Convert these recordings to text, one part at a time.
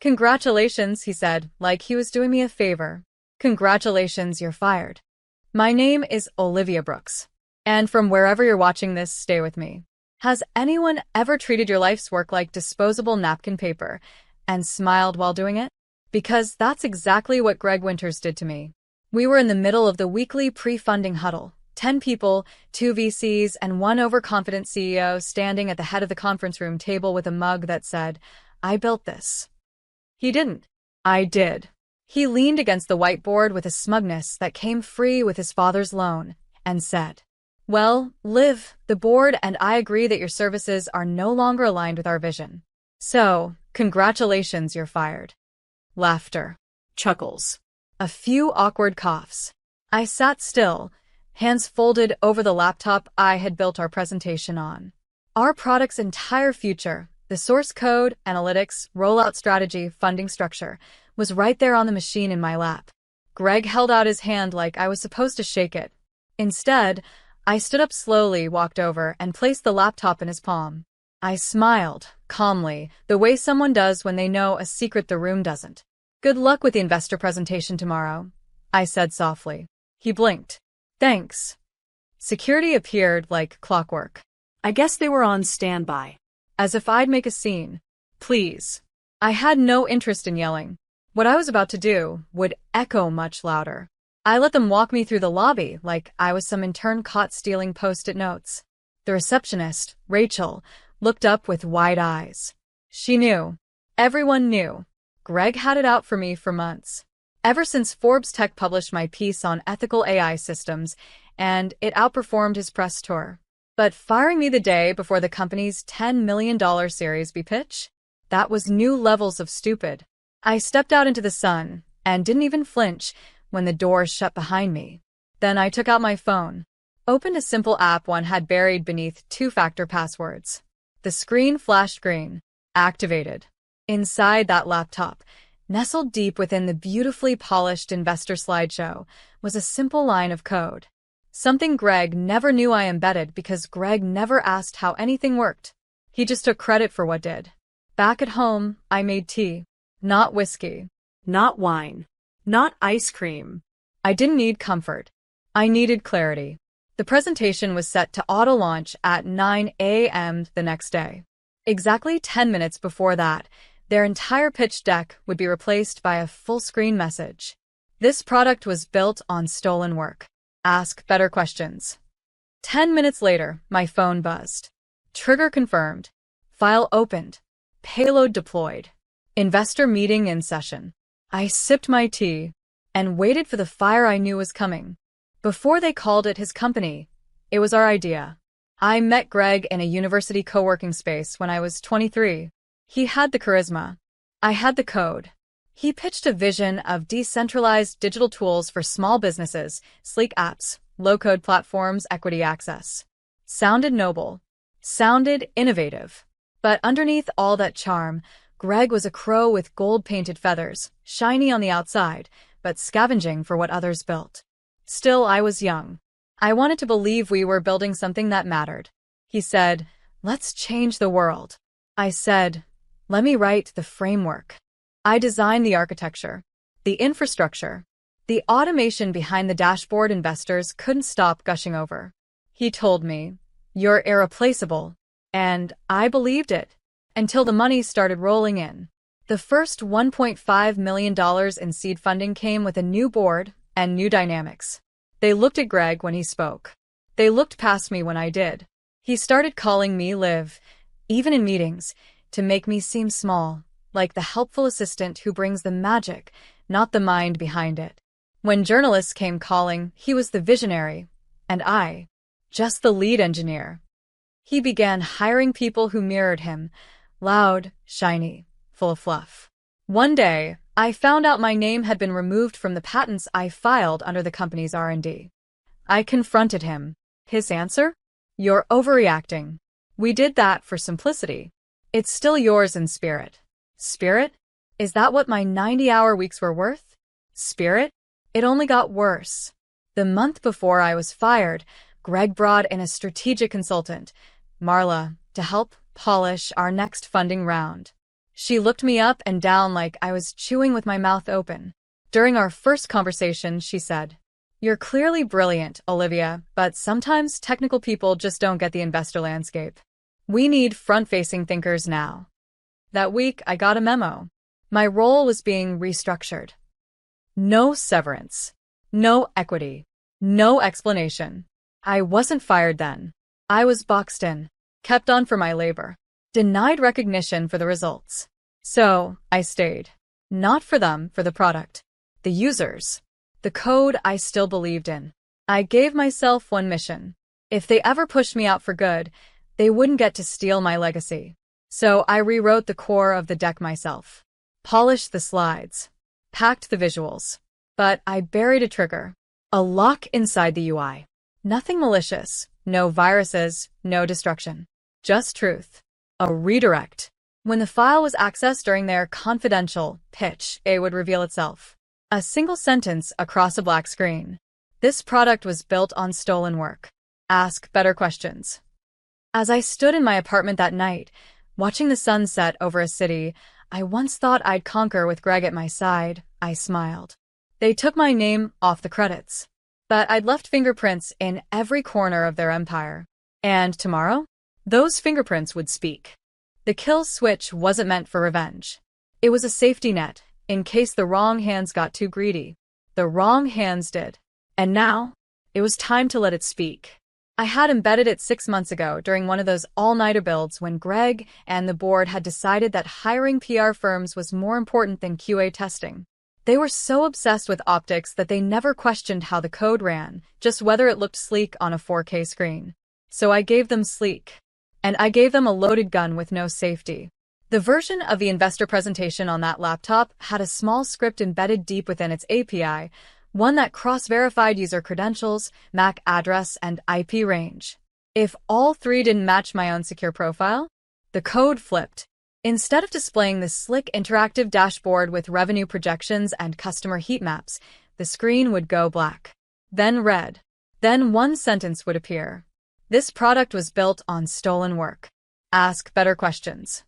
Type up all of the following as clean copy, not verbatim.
Congratulations, he said, like he was doing me a favor. Congratulations, you're fired. My name is Olivia Brooks. And from wherever you're watching this, stay with me. Has anyone ever treated your life's work like disposable napkin paper and smiled while doing it? Because that's exactly what Greg Winters did to me. We were in the middle of the weekly pre-funding huddle. 10 people, 2 VCs, and one overconfident CEO standing at the head of the conference room table with a mug that said, "I built this." He didn't. I did. He leaned against the whiteboard with a smugness that came free with his father's loan and said, "Well, Liv, the board and I agree that your services are no longer aligned with our vision. So, congratulations, you're fired." Laughter. Chuckles. A few awkward coughs. I sat still, hands folded over the laptop I had built our presentation on. Our product's entire future, the source code, analytics, rollout strategy, funding structure, was right there on the machine in my lap. Greg held out his hand like I was supposed to shake it. Instead, I stood up slowly, walked over, and placed the laptop in his palm. I smiled, calmly, the way someone does when they know a secret the room doesn't. "Good luck with the investor presentation tomorrow," I said softly. He blinked. "Thanks." Security appeared like clockwork. I guess they were on standby. As if I'd make a scene. "Please." I had no interest in yelling. What I was about to do would echo much louder. I let them walk me through the lobby like I was some intern caught stealing post-it notes. The receptionist, Rachel, looked up with wide eyes. She knew. Everyone knew. Greg had it out for me for months. Ever since Forbes Tech published my piece on ethical AI systems, and it outperformed his press tour. But firing me the day before the company's $10 million Series B pitch? That was new levels of stupid. I stepped out into the sun and didn't even flinch when the door shut behind me. Then I took out my phone, opened a simple app one had buried beneath two-factor passwords. The screen flashed green. Activated. Inside that laptop, nestled deep within the beautifully polished investor slideshow, was a simple line of code. Something Greg never knew I embedded because Greg never asked how anything worked. He just took credit for what did. Back at home, I made tea. Not whiskey. Not wine. Not ice cream. I didn't need comfort. I needed clarity. The presentation was set to auto-launch at 9 a.m. the next day. Exactly 10 minutes before that, their entire pitch deck would be replaced by a full-screen message. This product was built on stolen work. Ask better questions. 10 minutes later, my phone buzzed. Trigger confirmed. File opened. Payload deployed. Investor meeting in session. I sipped my tea and waited for the fire I knew was coming. Before they called it his company, it was our idea. I met Greg in a university co-working space when I was 23. He had the charisma. I had the code. He pitched a vision of decentralized digital tools for small businesses, sleek apps, low-code platforms, equity access. Sounded noble. Sounded innovative. But underneath all that charm, Greg was a crow with gold-painted feathers, shiny on the outside, but scavenging for what others built. Still, I was young. I wanted to believe we were building something that mattered. He said, "Let's change the world." I said, "Let me write the framework." I designed the architecture, the infrastructure, the automation behind the dashboard investors couldn't stop gushing over. He told me, "You're irreplaceable." And I believed it. Until the money started rolling in. The first $1.5 million in seed funding came with a new board and new dynamics. They looked at Greg when he spoke. They looked past me when I did. He started calling me Liv, even in meetings, to make me seem small, like the helpful assistant who brings the magic, not the mind behind it. When journalists came calling, he was the visionary, and I, just the lead engineer. He began hiring people who mirrored him, loud, shiny, full of fluff. One day, I found out my name had been removed from the patents I filed under the company's R&D. I confronted him. His answer? "You're overreacting. We did that for simplicity. It's still yours in spirit." Spirit? Is that what my 90-hour weeks were worth? Spirit? It only got worse. The month before I was fired, Greg brought in a strategic consultant, Marla, to help polish our next funding round. She looked me up and down like I was chewing with my mouth open. During our first conversation, she said, "You're clearly brilliant, Olivia, but sometimes technical people just don't get the investor landscape. We need front-facing thinkers now." That week, I got a memo. My role was being restructured. No severance. No equity. No explanation. I wasn't fired then. I was boxed in, kept on for my labor, denied recognition for the results. So, I stayed. Not for them, for the product. The users. The code I still believed in. I gave myself one mission. If they ever pushed me out for good, they wouldn't get to steal my legacy. So I rewrote the core of the deck myself. Polished the slides. Packed the visuals. But I buried a trigger. A lock inside the UI. Nothing malicious. No viruses. No destruction. Just truth. A redirect. When the file was accessed during their confidential pitch, it would reveal itself. A single sentence across a black screen. This product was built on stolen work. Ask better questions. As I stood in my apartment that night, watching the sun set over a city I once thought I'd conquer with Greg at my side, I smiled. They took my name off the credits, but I'd left fingerprints in every corner of their empire. And tomorrow, those fingerprints would speak. The kill switch wasn't meant for revenge. It was a safety net, in case the wrong hands got too greedy. The wrong hands did. And now, it was time to let it speak. I had embedded it 6 months ago during one of those all-nighter builds when Greg and the board had decided that hiring PR firms was more important than QA testing. They were so obsessed with optics that they never questioned how the code ran, just whether it looked sleek on a 4K screen. So I gave them sleek. And I gave them a loaded gun with no safety. The version of the investor presentation on that laptop had a small script embedded deep within its API, one that cross-verified user credentials, MAC address, and IP range. If all three didn't match my own secure profile, the code flipped. Instead of displaying the slick interactive dashboard with revenue projections and customer heat maps, the screen would go black. Then red. Then one sentence would appear. This product was built on stolen work. Ask better questions.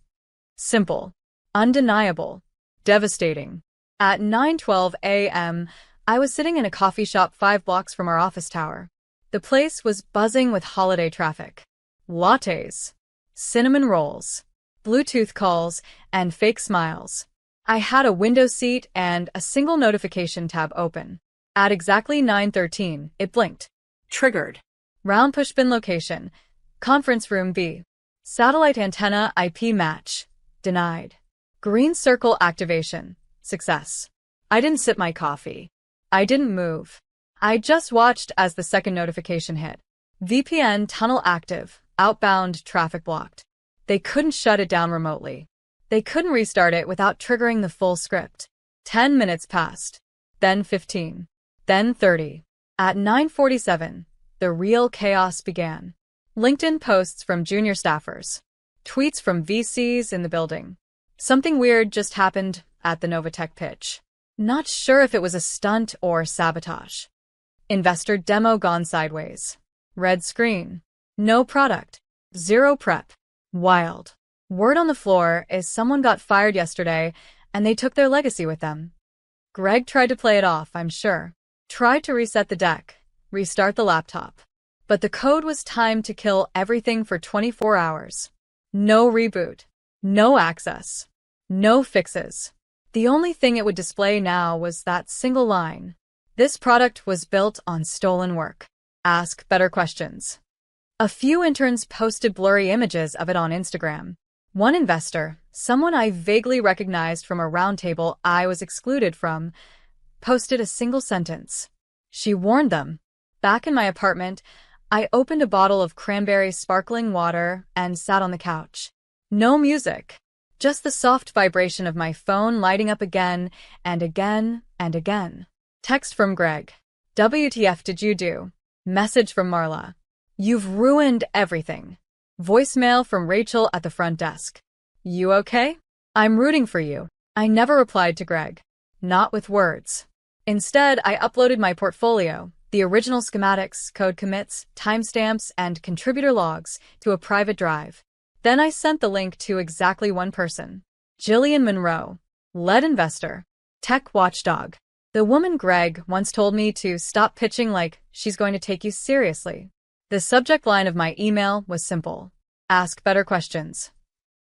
Simple. Undeniable. Devastating. At 9:12 a.m., I was sitting in a coffee shop 5 blocks from our office tower. The place was buzzing with holiday traffic. Lattes. Cinnamon rolls. Bluetooth calls, and fake smiles. I had a window seat and a single notification tab open. At exactly 9:13, it blinked. Triggered. Round pushpin location. Conference room B. Satellite antenna IP match. Denied. Green circle activation. Success. I didn't sip my coffee. I didn't move. I just watched as the second notification hit. VPN tunnel active. Outbound traffic blocked. They couldn't shut it down remotely. They couldn't restart it without triggering the full script. 10 minutes passed. Then 15. Then 30. At 9:47, the real chaos began. LinkedIn posts from junior staffers. Tweets from VCs in the building. Something weird just happened at the Novatech pitch. Not sure if it was a stunt or sabotage. Investor demo gone sideways. Red screen. No product. Zero prep. Wild. Word on the floor is someone got fired yesterday and they took their legacy with them. Greg tried to play it off, I'm sure. Tried to reset the deck. Restart the laptop. But the code was timed to kill everything for 24 hours. No reboot. No access. No fixes. The only thing it would display now was that single line. This product was built on stolen work. Ask better questions. A few interns posted blurry images of it on Instagram. One investor, someone I vaguely recognized from a roundtable I was excluded from, posted a single sentence. She warned them. Back in my apartment, I opened a bottle of cranberry sparkling water and sat on the couch. No music, just the soft vibration of my phone lighting up again and again and again. Text from Greg. WTF did you do? Message from Marla. You've ruined everything. Voicemail from Rachel at the front desk. You okay? I'm rooting for you. I never replied to Greg. Not with words. Instead, I uploaded my portfolio, the original schematics, code commits, timestamps, and contributor logs to a private drive. Then I sent the link to exactly one person. Gillian Monroe, lead investor, tech watchdog. The woman Greg once told me to stop pitching like she's going to take you seriously. The subject line of my email was simple: ask better questions.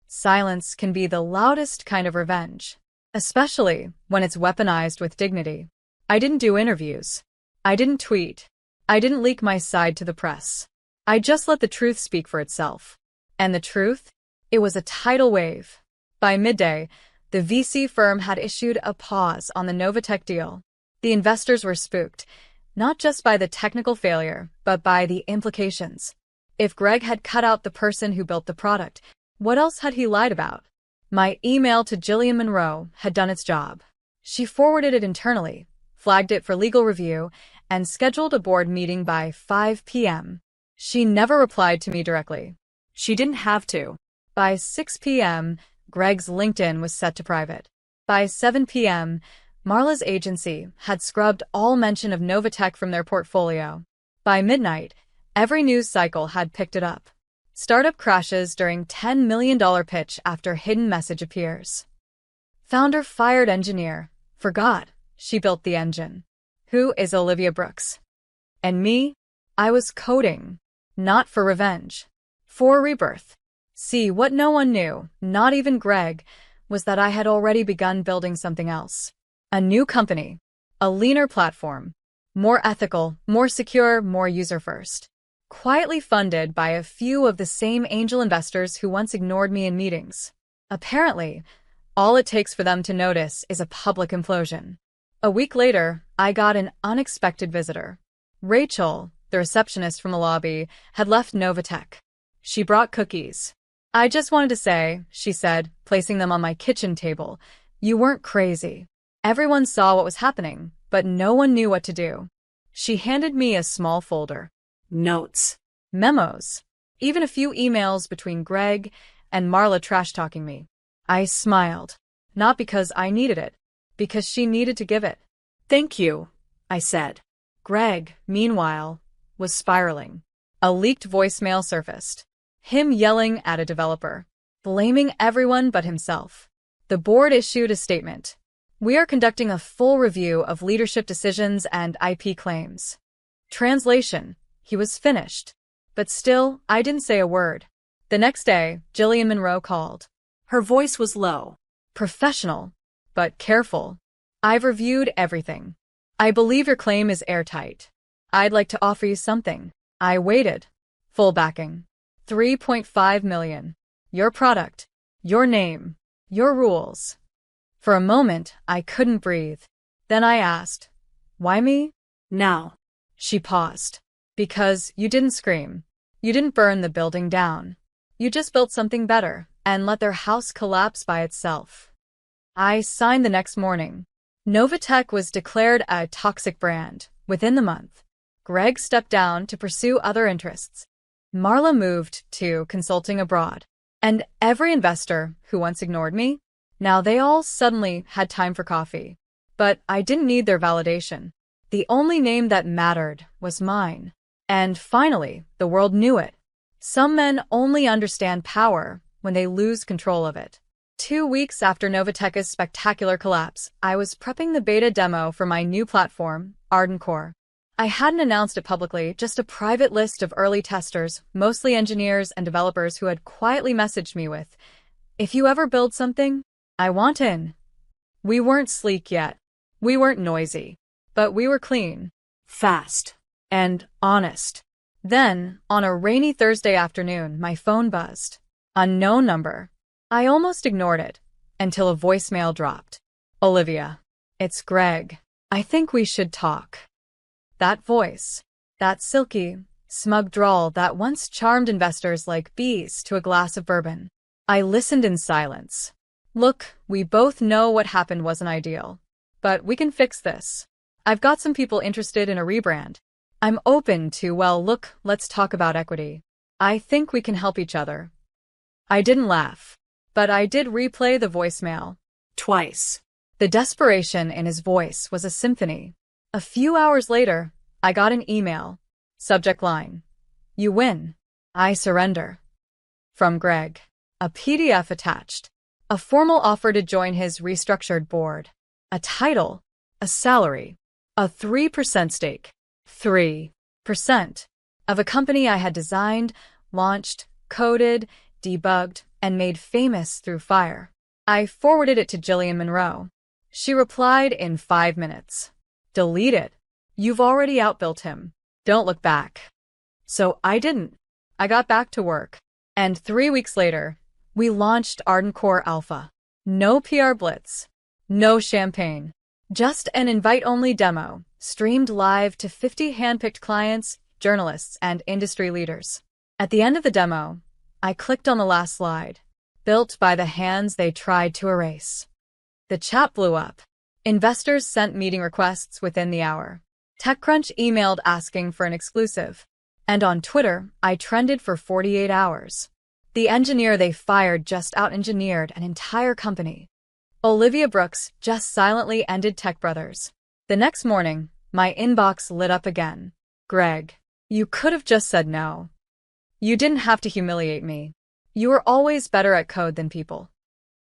Silence can be the loudest kind of revenge, especially when it's weaponized with dignity. I didn't do interviews. I didn't tweet. I didn't leak my side to the press. I just let the truth speak for itself. And the truth? It was a tidal wave. By midday, the VC firm had issued a pause on the Novatech deal. The investors were spooked, not just by the technical failure, but by the implications. If Greg had cut out the person who built the product, what else had he lied about? My email to Gillian Monroe had done its job. She forwarded it internally, flagged it for legal review, and scheduled a board meeting by 5 p.m. She never replied to me directly. She didn't have to. By 6 p.m., Greg's LinkedIn was set to private. By 7 p.m., Marla's agency had scrubbed all mention of Novatech from their portfolio. By midnight, every news cycle had picked it up. Startup crashes during $10 million pitch after hidden message appears. Founder fired engineer. Forgot she built the engine. Who is Olivia Brooks? And me? I was coding. Not for revenge. For rebirth. See, what no one knew, not even Greg, was that I had already begun building something else. A new company. A leaner platform. More ethical, more secure, more user-first. Quietly funded by a few of the same angel investors who once ignored me in meetings. Apparently, all it takes for them to notice is a public implosion. A week later, I got an unexpected visitor. Rachel, the receptionist from the lobby, had left Novatech. She brought cookies. I just wanted to say, she said, placing them on my kitchen table, you weren't crazy. Everyone saw what was happening, but no one knew what to do. She handed me a small folder. Notes. Memos. Even a few emails between Greg and Marla trash-talking me. I smiled. Not because I needed it, because she needed to give it. Thank you, I said. Greg, meanwhile, was spiraling. A leaked voicemail surfaced. Him yelling at a developer, blaming everyone but himself. The board issued a statement. We are conducting a full review of leadership decisions and IP claims. Translation. He was finished. But still, I didn't say a word. The next day, Gillian Monroe called. Her voice was low. Professional, but careful. I've reviewed everything. I believe your claim is airtight. I'd like to offer you something. I waited. Full backing. $3.5 million. Your product. Your name. Your rules. For a moment, I couldn't breathe. Then I asked, why me? Now. She paused. Because you didn't scream. You didn't burn the building down. You just built something better and let their house collapse by itself. I signed the next morning. Novatech was declared a toxic brand. Within the month, Greg stepped down to pursue other interests. Marla moved to consulting abroad. And every investor who once ignored me, now they all suddenly had time for coffee. But I didn't need their validation. The only name that mattered was mine. And finally, the world knew it. Some men only understand power when they lose control of it. 2 weeks after Novatech's spectacular collapse, I was prepping the beta demo for my new platform, Ardencore. I hadn't announced it publicly, just a private list of early testers, mostly engineers and developers who had quietly messaged me with, if you ever build something, I want in. We weren't sleek yet. We weren't noisy. But we were clean, fast, and honest. Then, on a rainy Thursday afternoon, my phone buzzed. Unknown number. I almost ignored it, until a voicemail dropped. Olivia, it's Greg. I think we should talk. That voice, that silky, smug drawl that once charmed investors like bees to a glass of bourbon. I listened in silence. Look, we both know what happened wasn't ideal. But we can fix this. I've got some people interested in a rebrand. I'm open to, well, look, let's talk about equity. I think we can help each other. I didn't laugh. But I did replay the voicemail. Twice. The desperation in his voice was a symphony. A few hours later, I got an email. Subject line. You win. I surrender. From Greg. A PDF attached. a formal offer to join his restructured board, a title, a salary, a 3% stake, 3% of a company I had designed, launched, coded, debugged, and made famous through fire. I forwarded it to Gillian Monroe. She replied in 5 minutes. Delete it. You've already outbuilt him. Don't look back. So I didn't. I got back to work. And 3 weeks later, we launched Arden Core Alpha. No PR blitz. No champagne. Just an invite-only demo, streamed live to 50 handpicked clients, journalists, and industry leaders. At the end of the demo, I clicked on the last slide, built by the hands they tried to erase. The chat blew up. Investors sent meeting requests within the hour. TechCrunch emailed asking for an exclusive. And on Twitter, I trended for 48 hours. The engineer they fired just out-engineered an entire company. Olivia Brooks just silently ended Tech Brothers. The next morning, my inbox lit up again. Greg, you could have just said no. You didn't have to humiliate me. You were always better at code than people.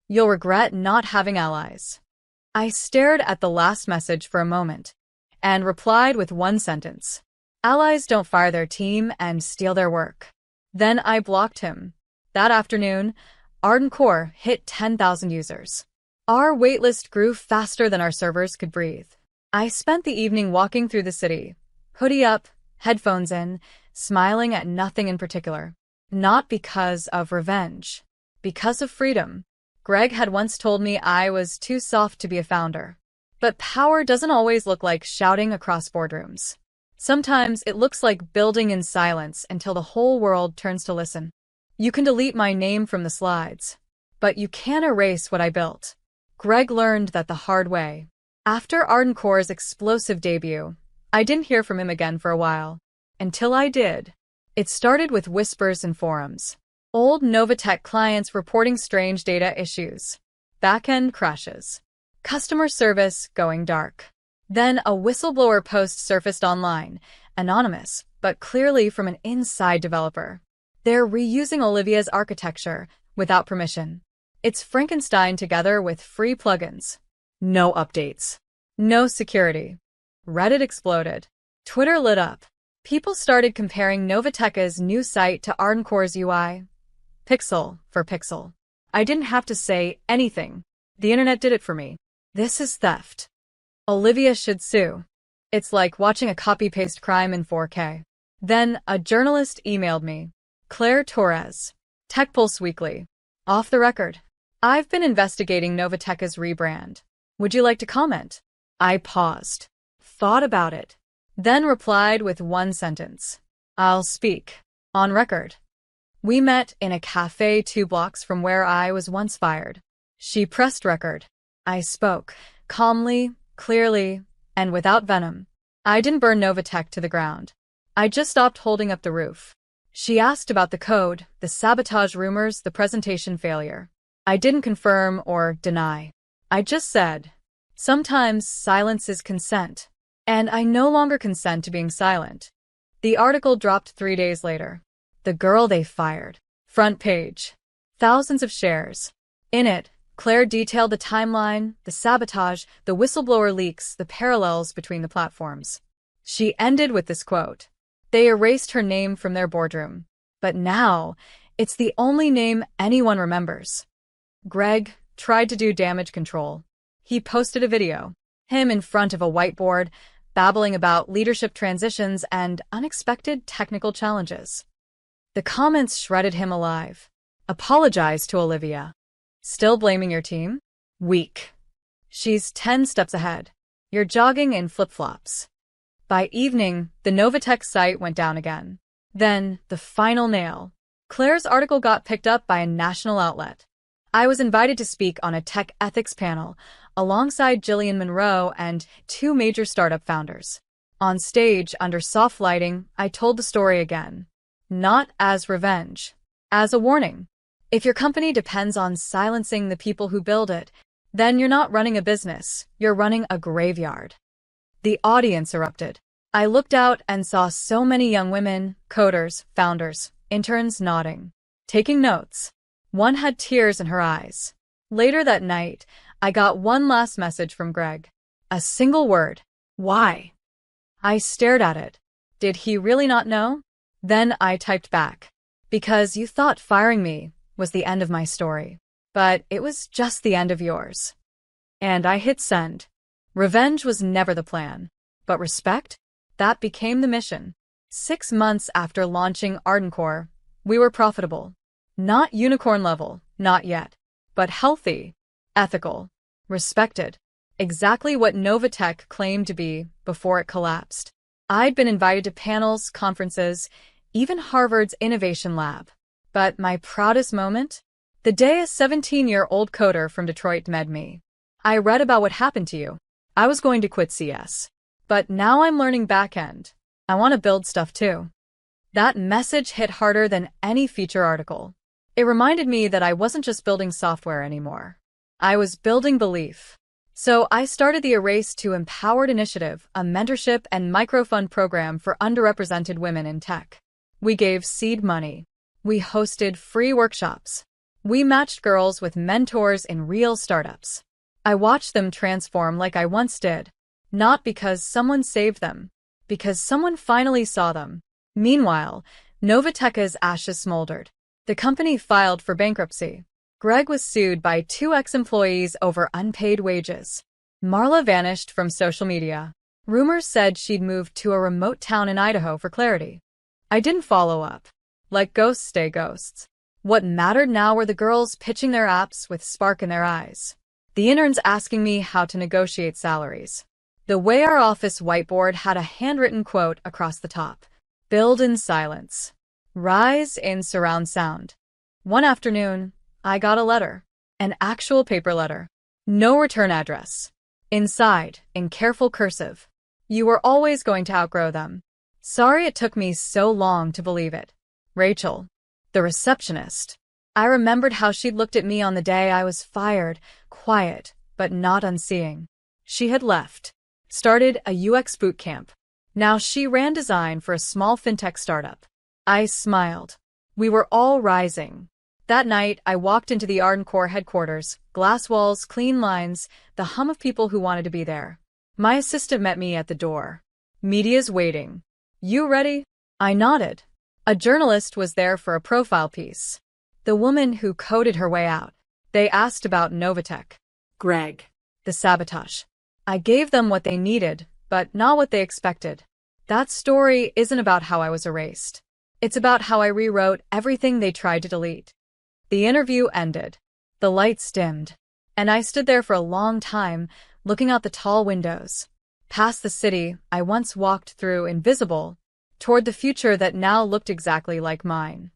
You'll regret not having allies. I stared at the last message for a moment and replied with one sentence. Allies don't fire their team and steal their work. Then I blocked him. That afternoon, Arden Core hit 10,000 users. Our waitlist grew faster than our servers could breathe. I spent the evening walking through the city, hoodie up, headphones in, smiling at nothing in particular. Not because of revenge. Because of freedom. Greg had once told me I was too soft to be a founder. But power doesn't always look like shouting across boardrooms. Sometimes it looks like building in silence until the whole world turns to listen. You can delete my name from the slides, but you can't erase what I built. Greg learned that the hard way. After Arden Core's explosive debut, I didn't hear from him again for a while. Until I did. It started with whispers in forums. Old Novatech clients reporting strange data issues. Backend crashes. Customer service going dark. Then a whistleblower post surfaced online, anonymous, but clearly from an inside developer. They're reusing Olivia's architecture without permission. It's Frankenstein together with free plugins. No updates. No security. Reddit exploded. Twitter lit up. People started comparing Novatech's new site to Arden Core's UI. Pixel for pixel. I didn't have to say anything. The internet did it for me. This is theft. Olivia should sue. It's like watching a copy-paste crime in 4K. Then a journalist emailed me. Claire Torres. Tech Pulse Weekly. Off the record. I've been investigating Novatech's rebrand. Would you like to comment? I paused. Thought about it. Then replied with one sentence. I'll speak. On record. We met in a cafe 2 blocks from where I was once fired. She pressed record. I spoke. Calmly, clearly, and without venom. I didn't burn Novatech to the ground. I just stopped holding up the roof. She asked about the code, the sabotage rumors, the presentation failure. I didn't confirm or deny. I just said, sometimes silence is consent. And I no longer consent to being silent. The article dropped 3 days later. The girl they fired. Front page. Thousands of shares. In it, Claire detailed the timeline, the sabotage, the whistleblower leaks, the parallels between the platforms. She ended with this quote. They erased her name from their boardroom. But now, it's the only name anyone remembers. Greg tried to do damage control. He posted a video. Him in front of a whiteboard, babbling about leadership transitions and unexpected technical challenges. The comments shredded him alive. Apologize to Olivia. Still blaming your team? Weak. She's 10 steps ahead. You're jogging in flip-flops. By evening, the Novatech site went down again. Then, the final nail. Claire's article got picked up by a national outlet. I was invited to speak on a tech ethics panel alongside Gillian Monroe and 2 major startup founders. On stage, under soft lighting, I told the story again. Not as revenge. As a warning. If your company depends on silencing the people who build it, then you're not running a business, you're running a graveyard. The audience erupted. I looked out and saw so many young women, coders, founders, interns nodding, taking notes. One had tears in her eyes. Later that night, I got one last message from Greg. A single word. Why? I stared at it. Did he really not know? Then I typed back. Because you thought firing me was the end of my story. But it was just the end of yours. And I hit send. Revenge was never the plan. But respect? That became the mission. 6 months after launching Ardencore, we were profitable. Not unicorn level, not yet. But healthy, ethical, respected. Exactly what Novatech claimed to be before it collapsed. I'd been invited to panels, conferences, even Harvard's Innovation Lab. But my proudest moment? The day a 17-year-old coder from Detroit met me. I read about what happened to you. I was going to quit CS. But now I'm learning backend. I want to build stuff too. That message hit harder than any feature article. It reminded me that I wasn't just building software anymore. I was building belief. So I started the Erase to Empowered initiative, a mentorship and microfund program for underrepresented women in tech. We gave seed money. We hosted free workshops. We matched girls with mentors in real startups. I watched them transform like I once did. Not because someone saved them, because someone finally saw them. Meanwhile, Novatech's ashes smoldered. The company filed for bankruptcy. Greg was sued by 2 ex-employees over unpaid wages. Marla vanished from social media. Rumors said she'd moved to a remote town in Idaho for clarity. I didn't follow up. Like ghosts stay ghosts. What mattered now were the girls pitching their apps with spark in their eyes. The interns asking me how to negotiate salaries. The way our office whiteboard had a handwritten quote across the top. Build in silence. Rise in surround sound. One afternoon, I got a letter. An actual paper letter. No return address. Inside, in careful cursive. You were always going to outgrow them. Sorry it took me so long to believe it. Rachel. The receptionist. I remembered how she'd looked at me on the day I was fired, quiet, but not unseeing. She had left. Started a UX boot camp. Now she ran design for a small fintech startup. I smiled. We were all rising. That night, I walked into the Ardencore headquarters, glass walls, clean lines, the hum of people who wanted to be there. My assistant met me at the door. Media's waiting. You ready? I nodded. A journalist was there for a profile piece. The woman who coded her way out. They asked about Novatech. Greg. The sabotage. I gave them what they needed, but not what they expected. That story isn't about how I was erased. It's about how I rewrote everything they tried to delete. The interview ended. The lights dimmed. And I stood there for a long time, looking out the tall windows. Past the city I once walked through invisible, toward the future that now looked exactly like mine.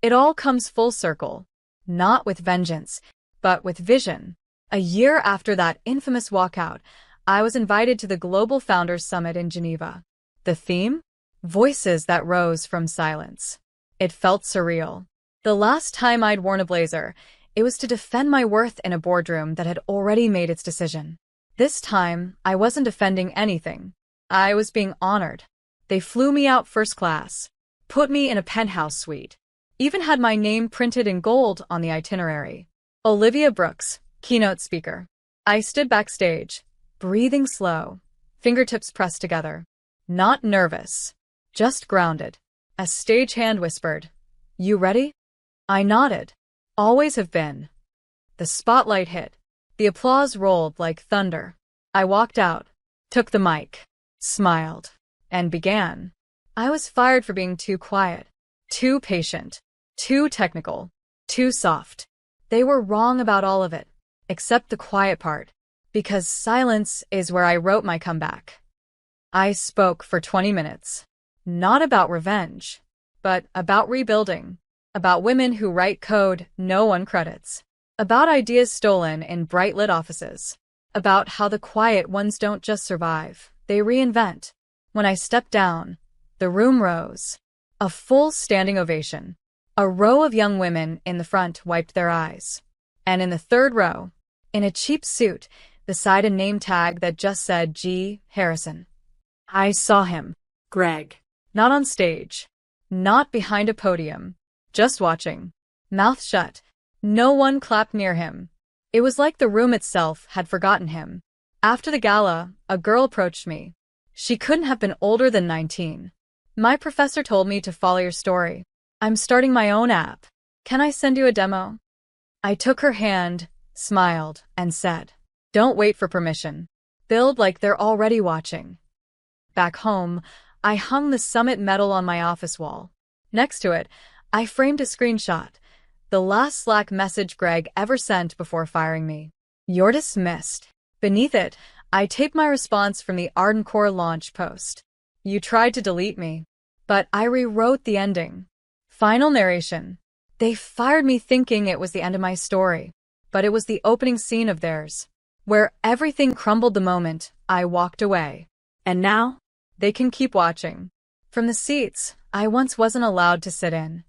It all comes full circle. Not with vengeance, but with vision. A year after that infamous walkout, I was invited to the Global Founders Summit in Geneva. The theme? Voices that rose from silence. It felt surreal. The last time I'd worn a blazer, it was to defend my worth in a boardroom that had already made its decision. This time, I wasn't defending anything. I was being honored. They flew me out first class, put me in a penthouse suite, even had my name printed in gold on the itinerary. Olivia Brooks, keynote speaker. I stood backstage, breathing slow, fingertips pressed together. Not nervous, just grounded. A stagehand whispered, "You ready?" I nodded. Always have been. The spotlight hit. The applause rolled like thunder. I walked out, took the mic, smiled, and began. I was fired for being too quiet, too patient, too technical, too soft. They were wrong about all of it, except the quiet part, because silence is where I wrote my comeback. I spoke for 20 minutes. Not about revenge, but about rebuilding. About women who write code no one credits. About ideas stolen in bright lit offices. About how the quiet ones don't just survive, they reinvent. When I stepped down, the room rose. A full standing ovation. A row of young women in the front wiped their eyes. And in the third row, in a cheap suit, beside a name tag that just said G. Harrison. I saw him. Greg. Not on stage. Not behind a podium. Just watching. Mouth shut. No one clapped near him. It was like the room itself had forgotten him. After the gala, a girl approached me. She couldn't have been older than 19. My professor told me to follow your story. I'm starting my own app. Can I send you a demo? I took her hand, smiled, and said, don't wait for permission. Build like they're already watching. Back home, I hung the summit medal on my office wall. Next to it, I framed a screenshot, the last Slack message Greg ever sent before firing me. You're dismissed. Beneath it, I taped my response from the Arden Core launch post. You tried to delete me, but I rewrote the ending. Final narration. They fired me thinking it was the end of my story, but it was the opening scene of theirs, where everything crumbled the moment I walked away. And now, they can keep watching. From the seats I once wasn't allowed to sit in.